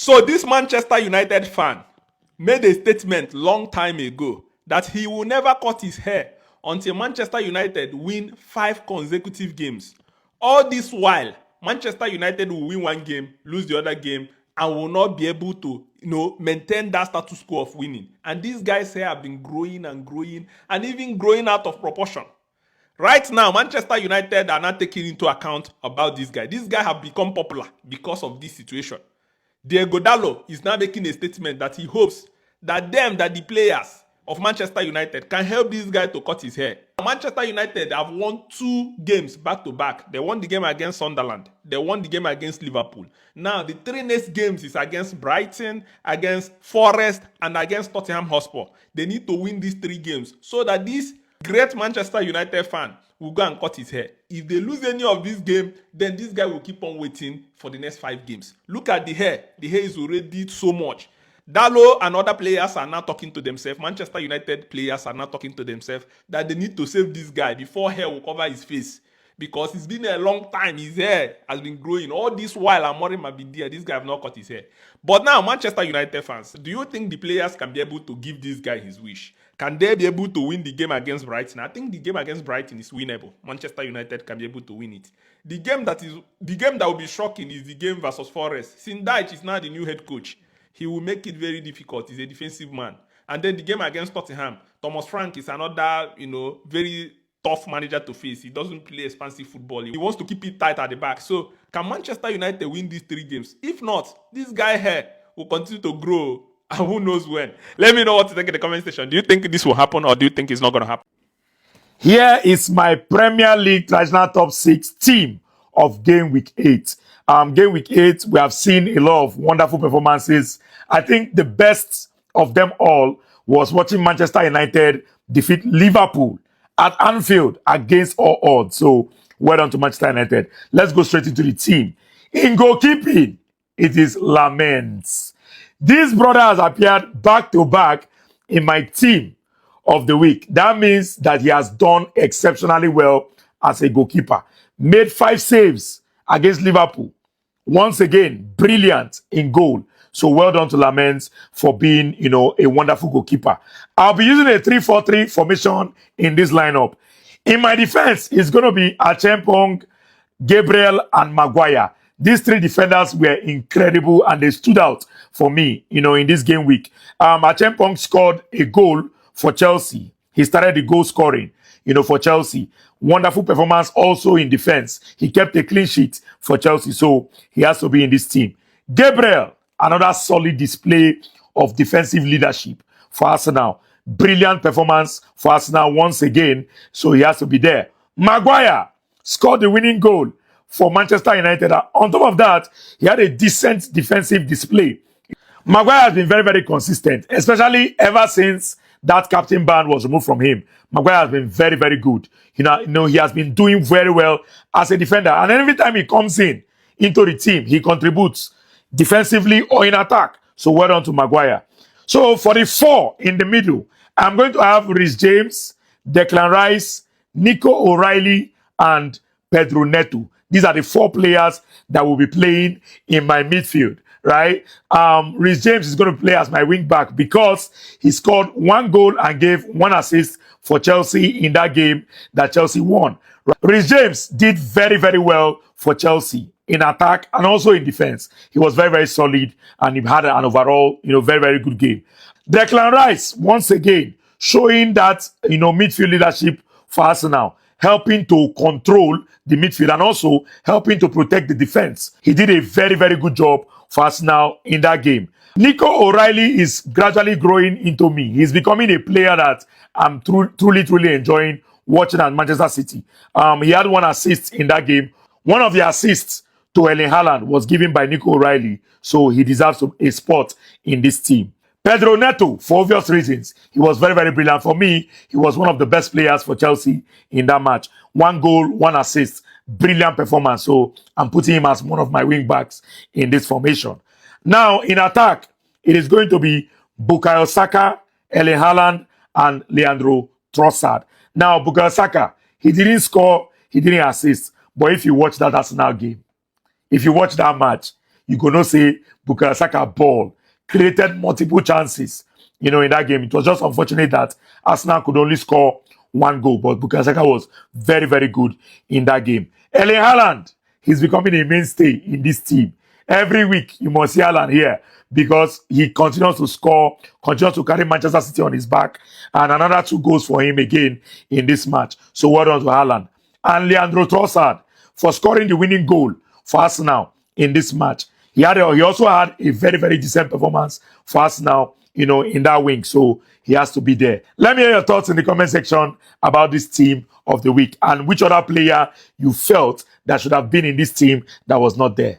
So this Manchester United fan made a statement long time ago that he will never cut his hair until Manchester United win 5 consecutive games. All this while, Manchester United will win one game, lose the other game, and will not be able to, maintain that status quo of winning. And these guys here have been growing and growing and even growing out of proportion. Right now, Manchester United are not taking into account about this guy. This guy have become popular because of this situation. Diogo Dalot is now making a statement that he hopes that the players of Manchester United can help this guy to cut his hair. Manchester United have won 2 games back to back. They won the game against Sunderland. They won the game against Liverpool. Now, the 3 next games is against Brighton, against Forest, and against Tottenham Hotspur. They need to win these 3 games so that this great Manchester United fan will go and cut his hair. If they lose any of this game, then this guy will keep on waiting for the next 5 games. Look at the hair. The hair is already so much. Dalot and other players are now talking to themselves. Manchester United players are now talking to themselves that they need to save this guy before hair will cover his face. Because it's been a long time. His hair has been growing. All this while Amorim might be there. This guy have not cut his hair. But now, Manchester United fans, do you think the players can be able to give this guy his wish? Can they be able to win the game against Brighton? I think the game against Brighton is winnable. Manchester United can be able to win it. The game that will be shocking is the game versus Forest. Sindaich is now the new head coach. He will make it very difficult. He's a defensive man. And then the game against Tottenham, Thomas Frank is another, very tough manager to face. He doesn't play expansive football. He wants to keep it tight at the back. So can Manchester United win these 3 games? If not, this guy here will continue to grow. And who knows when. Let me know what you think in the comment section. Do you think this will happen or do you think it's not going to happen? Here is my Premier League traditional top 6 team of game week 8. Game week 8, we have seen a lot of wonderful performances. I think the best of them all was watching Manchester United defeat Liverpool at Anfield against all odds. So, well done to Manchester United. Let's go straight into the team. In goalkeeping, it is Laments. This brother has appeared back to back in my team of the week. That means that he has done exceptionally well as a goalkeeper. Made 5 saves against Liverpool. Once again, brilliant in goal. So well done to Laments for being, a wonderful goalkeeper. I'll be using a 3-4-3 formation in this lineup. In my defense, it's going to be Acheampong, Gabriel, and Maguire. These 3 defenders were incredible and they stood out for me, in this game week. Acheampong scored a goal for Chelsea. He started the goal scoring, for Chelsea. Wonderful performance also in defense. He kept a clean sheet for Chelsea, so he has to be in this team. Gabriel, another solid display of defensive leadership for Arsenal. Brilliant performance for Arsenal once again, so he has to be there. Maguire scored the winning goal for Manchester United. On top of that, he had a decent defensive display. Maguire has been very, very consistent, especially ever since that captain band was removed from him. Maguire has been very, very good. He has been doing very well as a defender. And every time he comes into the team, he contributes defensively or in attack. So well done to Maguire. So for the 4 in the middle, I'm going to have Reece James, Declan Rice, Nico O'Reilly, and Pedro Neto. These are the 4 players that will be playing in my midfield, right? Reece James is going to play as my wing back because he scored 1 goal and gave 1 assist for Chelsea in that game that Chelsea won. Reece James did very, very well for Chelsea in attack and also in defense. He was very, very solid and he had an overall, very, very good game. Declan Rice, once again, showing that, midfield leadership for Arsenal, helping to control the midfield and also helping to protect the defense. He did a very, very good job for Arsenal in that game. Nico O'Reilly is gradually growing into me. He's becoming a player that I'm truly, truly enjoying watching at Manchester City. He had 1 assist in that game. One of the assists to Erling Haaland was given by Nico O'Reilly, so he deserves a spot in this team. Pedro Neto, for obvious reasons, he was very, very brilliant. For me, he was one of the best players for Chelsea in that match. 1 goal, 1 assist. Brilliant performance. So I'm putting him as one of my wing backs in this formation. Now, in attack, it is going to be Bukayo Saka, Erling Haaland, and Leandro Trossard. Now, Bukayo Saka, he didn't score, he didn't assist. But if you watch that Arsenal game, if you watch that match, you gonna say Bukayo Saka ball created multiple chances. In that game, it was just unfortunate that Arsenal could only score one goal, but Bukayo Saka was very, very good in that game. Erling Haaland, he's becoming a mainstay in this team. Every week, you must see Haaland here because he continues to score, continues to carry Manchester City on his back, and another 2 goals for him again in this match. So well done to Haaland. And Leandro Trossard for scoring the winning goal for Arsenal in this match. He also had a very, very decent performance for Arsenal, in that wing. So he has to be there. Let me hear your thoughts in the comment section about this team of the week and which other player you felt that should have been in this team that was not there.